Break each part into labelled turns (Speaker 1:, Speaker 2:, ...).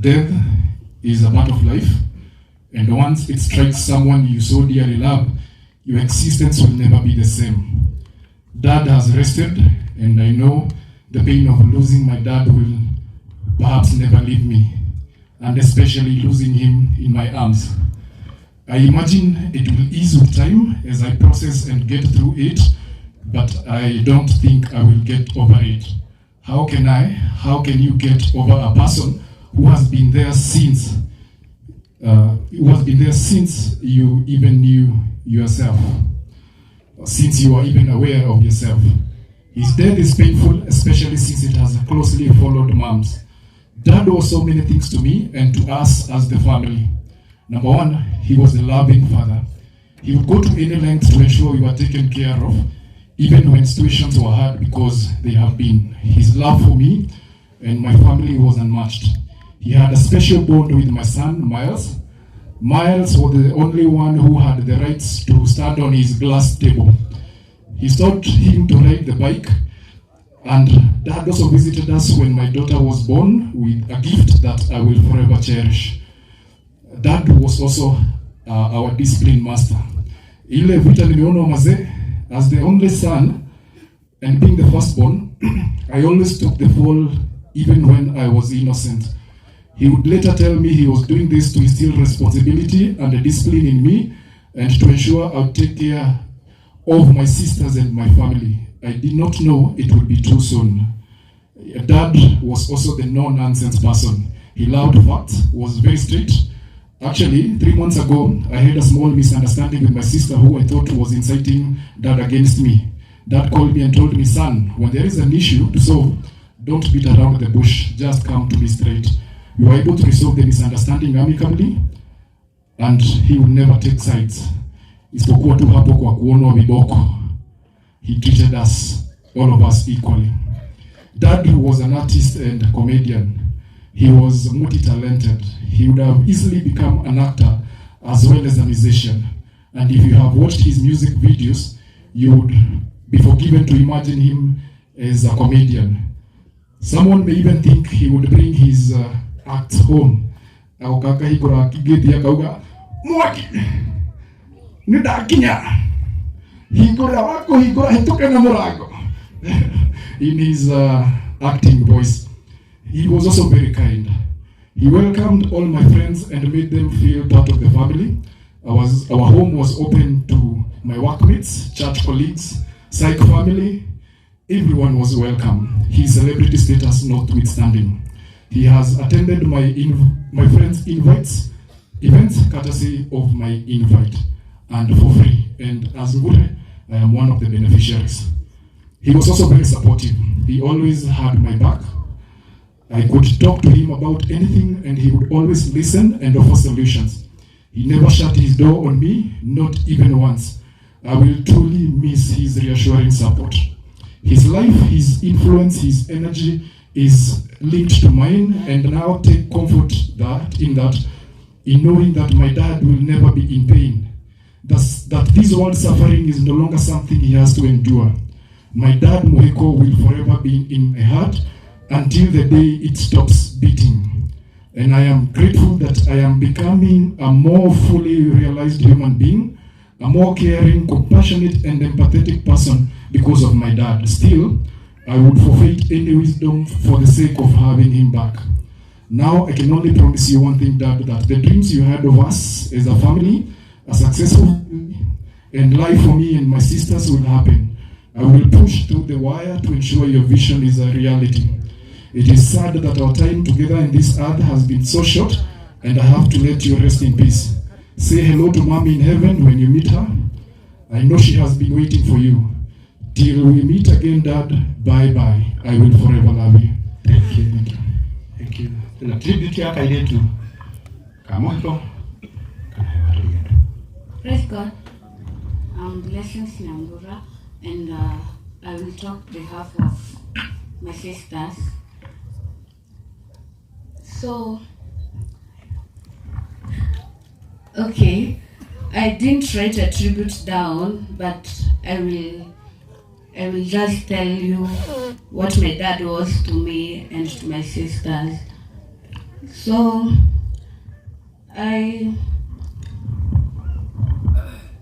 Speaker 1: Death is a part of life, and once it strikes someone you so dearly love, your existence will never be the same. Dad has rested, and I know the pain of losing my dad will perhaps never leave me, and especially losing him in my arms. I imagine it will ease with time as I process and get through it, but I don't think I will get over it. How can you get over a person who has been there since you even knew yourself, since you are even aware of yourself? His death is painful, especially since it has closely followed Mom's. Dad was so many things to me and to us as the family. Number one, he was a loving father. He would go to any length to ensure we were taken care of, even when situations were hard, because they have been. His love for me and my family was unmatched. He had a special bond with my son, Miles. Miles was the only one who had the rights to stand on his glass table. He taught him to ride the bike, and Dad also visited us when my daughter was born with a gift that I will forever cherish. Dad was also our discipline master. Ile vita nimeona mazee, as the only son and being the firstborn, I always took the fall even when I was innocent. He would later tell me he was doing this to instill responsibility and a discipline in me and to ensure I'll take care of my sisters and my family. I did not know it would be too soon. Dad was also the no-nonsense person. He loved facts, was very strict. Actually, 3 months ago, I had a small misunderstanding with my sister who I thought was inciting Dad against me. Dad called me and told me, son, when there is an issue to solve, don't beat around the bush, just come to me straight. We were able to resolve the misunderstanding amicably, and he would never take sides. Isipokuwa tu hapo kwa kuonwa viboko. He treated us, all of us, equally. Dad was an artist and comedian. He was multi-talented. He would have easily become an actor as well as a musician. And if you have watched his music videos, you would be forgiven to imagine him as a comedian. Someone may even think he would bring his acts home. Akokaka hikora kigeti akauga mwaki nidakinya hikora wako hikora hitoka na murago in his acting voice. He was also very kind. He welcomed all my friends and made them feel part of the family. Our home was open to my workmates, church colleagues, psych family. Everyone was welcome, his celebrity status notwithstanding. He has attended my friends' events courtesy of my invite and for free. And as Ngure, I am one of the beneficiaries. He was also very supportive. He always had my back. I could talk to him about anything and he would always listen and offer solutions. He never shut his door on me, not even once. I will truly miss his reassuring support. His life, his influence, his energy is linked to mine, and now take comfort in knowing that my dad will never be in pain. That this world suffering is no longer something he has to endure. My dad Muhiku will forever be in my heart until the day it stops beating. And I am grateful that I am becoming a more fully realized human being, a more caring, compassionate, and empathetic person because of my dad. Still, I would forfeit any wisdom for the sake of having him back. Now, I can only promise you one thing, Dad, that the dreams you had of us as a family, a successful and life for me and my sisters will happen. I will push through the wire to ensure your vision is a reality. It is sad that our time together in this earth has been so short, and I have to let you rest in peace. Say hello to Mommy in heaven when you meet her. I know she has been waiting for you. Till we meet again, Dad, bye-bye. I will forever love you.
Speaker 2: Thank you. Thank you. Thank you. The tribute yaka ile tu. Kamoto.
Speaker 3: Praise God. I'm Blessings Nyambura, and I will talk on behalf of my sisters. So, okay, I didn't write a tribute down, but I will just tell you what my dad was to me and to my sisters. So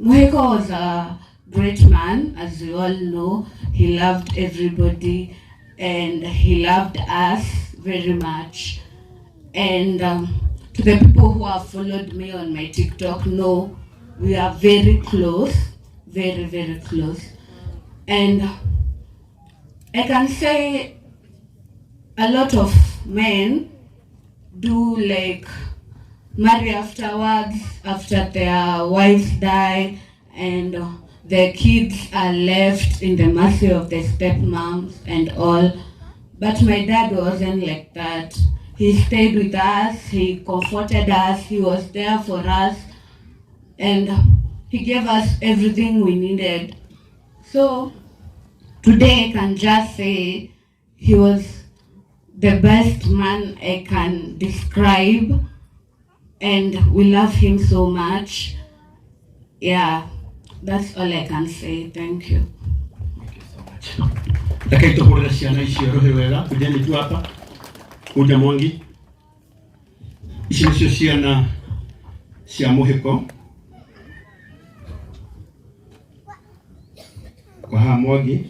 Speaker 3: Muhiku was a great man, as you all know. He loved everybody and he loved us very much. And to the people who have followed me on my TikTok know we are very close, very, very close. And I can say a lot of men do like marry afterwards, after their wives die and their kids are left in the mercy of their stepmoms and all. But my dad wasn't like that. He stayed with us, he comforted us, he was there for us, and he gave us everything we needed. So today I can just say he was the best man I can describe, and we love him so much. Yeah, that's all I can say. Thank you.
Speaker 2: Thank you so much. Lakini tuhurira ciana icio rohe wega kujeni tu hapa kuja Mwangi. Ici nicio ciana cia Muhiku kwa haha Mwangi.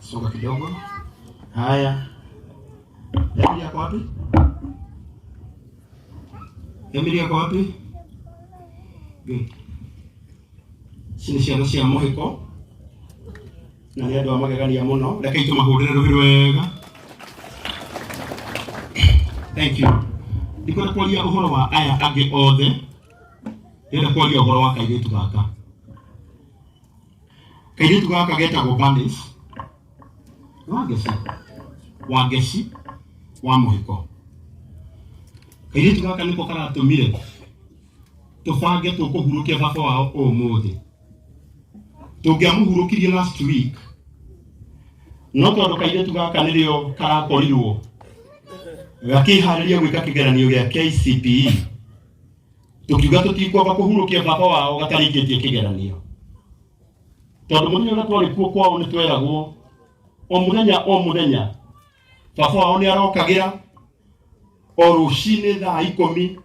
Speaker 2: Songa kidogo. Haya. Emily yako wapi? Emily yako wapi? Good. Sini ciana cia Muhiku. Na nĩ andũ a magegania mũno. Reke tũmahũrĩre rũhĩ rwega. Thank you. Ndikwenda kwaria ũhoro wa aya angĩ othe. Ndĩrenda kwaria ũhoro wa kairĩtu gaka. Kairĩtu gaka getagwo Banis. Wangeci wa Muhiku. Kairĩtu gaka nĩko karatũmire tũbange tũkũhurũkia baba wao ũmũthĩ. Tũngĩamũhurũkirie last week, no tondũ kairĩtu gaka nĩrĩo karakorirwo gakĩharĩria gwĩka kĩgeranio gĩa KCPE, tũkiuga tũtikwamba kũhurũkia baba wao gatarĩkĩtie kĩgeranio. Tondũ mũthenya ũrĩa twarĩ kuo kwao nĩtweragwo o mũthenya baba wao nĩarokagĩra o rũcinĩ thaa 10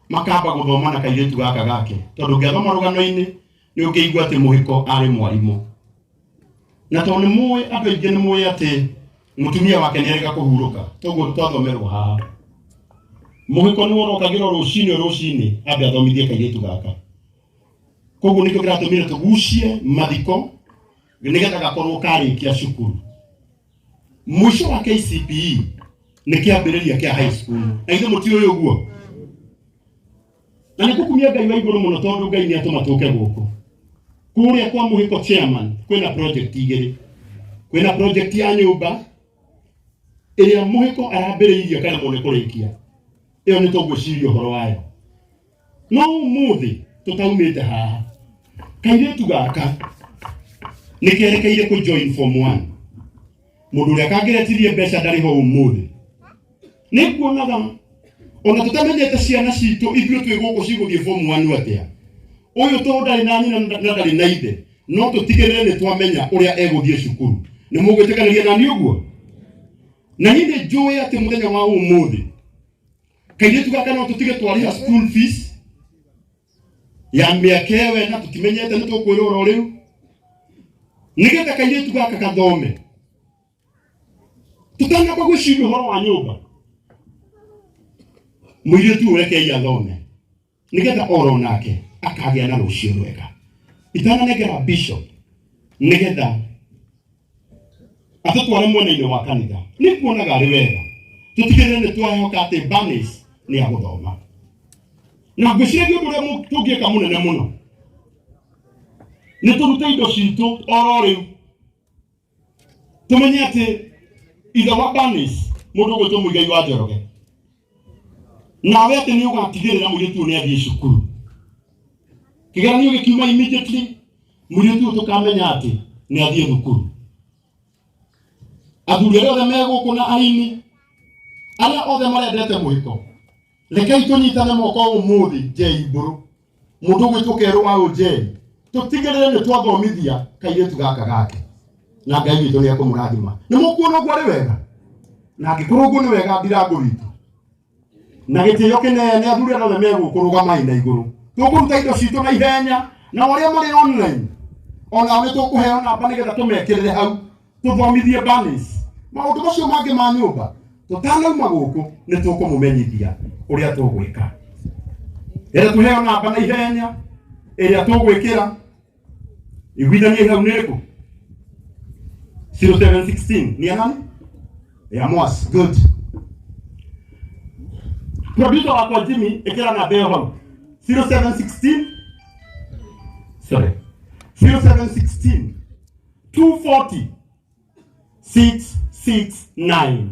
Speaker 2: makamba gũthoma na kairĩtu gaka gake. Tondũ ngĩathoma rũgano-inĩ nĩ ũngĩigua atĩ Muhiku arĩ mwarimũ. Na tondũ nĩmũĩ andũ aingĩ nĩmũĩ atĩ mũtumia wake nĩarega kũhurũka, toguo twathomerwo haha. Muhiku nĩ orokagĩra rũcinĩ ambe athomithie kairĩtu gaka. Koguo nĩkĩo kĩratũmire tũgucie mathiko nĩgetha gakorwo karĩkia cukuru. Mũico wa KCPE nĩ kĩambĩrĩria kĩa high school. Na ithe mũtiũĩ ũguo. Na nĩ kũkumia Ngai wa igũrũ mũno tondũ Ngai nĩ atũma tũke gũkũ. Kũrĩa kwa Muhiku chairman kwĩna project igĩrĩ. Kwĩna project ya nyũmba ĩrĩa Muhiku arambĩrĩirie kana mũne kũrĩkia. Ĩyo nĩ tũgwĩciria ũhoro wayo. No ũmũthĩ tũtaumĩte haha. Kairĩtu gaka nĩ kerekeire kũ join form 1. Mũndũ ũrĩa kangĩretirie mbeca ndarĩ ho ũmũthĩ. Nĩ kuonaga ona tũtamenyete ciana citũ ithuĩ twĩ gũkũ cigũthiĩ form 1 atĩa. Ũyũ tondũ ndarĩ na nyina na ndarĩ na ithe, no tũtigĩrĩre nĩ twamenya ũrĩa egũthiĩ cukuru. Nĩ mũgwĩtĩkanĩria nani ũguo? Na niĩ nĩ njũĩ atĩ mũthenya wa ũmũthĩ kairĩtu gaka no tũtige twarĩha school fees ya mĩaka ĩyo na tũtimenyete nĩ tũkwĩrwo oro rĩu. Nĩgetha kairĩtu gaka gathome. Tũtanamba gwĩciria ũhoro wa nyũmba. Mũirĩtu ũyũ rekei athome. Nĩgetha oro nake akagĩa na rũciũ rwega. Itananengera bishop nĩgetha atũtware mwena-inĩ wa kanitha. Nĩ kuonaga arĩ wega. Tũtigĩrĩre nĩ twahoka atĩ Banis nĩ agũthoma. Na ngwĩciria ũndũ ũrĩa tũngĩka mũnene mũno nĩ tũrute indo citũ oro rĩu. Tũmenye atĩ ithe wa Banis mũndũ ũgwĩtwo Mũigai wa Njoroge. Nawe atĩ nĩ ũgatigĩrĩra mũirĩtu ũyũ nĩ athiĩ cukuru. Kĩgeranio gĩkiuma immediately, mũirĩtu ũyũ tũkamenya atĩ nĩ athiĩ thukuru. Athuri arĩa othe megũkũ na aini, arĩa othe marendete Muhiku, rekei tũnyitane moko ũmũthĩ Njei Mbũrũ. Mũndũ ũgwĩtwo Kerũ wa Ũnjei. Tũtigĩrĩre nĩ twathomithia kairĩtu gaka gake. na Ngai witũ nĩ ekũmũrathima. Nĩ mũkuona ũguo arĩ wega, na angĩkorwo ũguo nĩ wega ndirango witũ na gĩtĩo kĩnene athuri othe megũkũrũgama na igũrũ. Tũkũruta indo citũ na ihenya, na arĩa marĩ online onao nĩ tũkũheo namba nĩgetha tũmekĩrĩre hau tũthomithie banners. Maũndũ macio mangĩ ma nyũmba tũtanauma gũkũ nĩ tũkũmũmenyithia ũrĩa tũgwĩka. Ĩrĩa tũheo namba na ihenya ĩrĩa tũgwĩkĩra iguithanie hau nĩ ĩrĩkũ? 0716 ni nani? Ya Mwas. Good. Producer wako Jimmy ikira na beo hau 0716 240 669